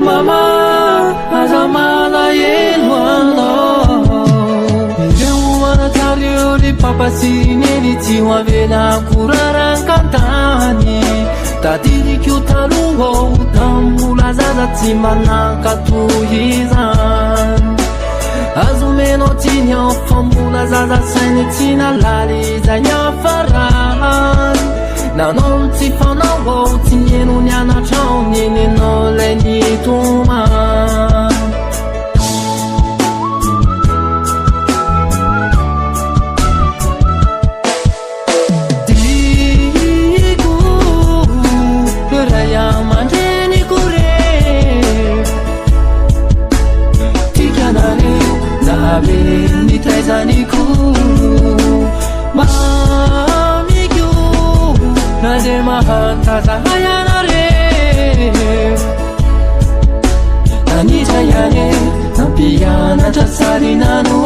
mama azamala yeluanao Iremuanatalioli papasineli tiwavela kurarankantani Tadirikyo taluho tambula zaza timanakatuhizan Azumeno tinya famula zaza saini tina lali zanya faran Nanon ti fanawo tinyenu nyana chao nyene no leni tuma Diku raya manjeni kure Tikanani nabe ni taizani ku Nade mahanta sahayana re Nani jayane Nampiyana jasari nanu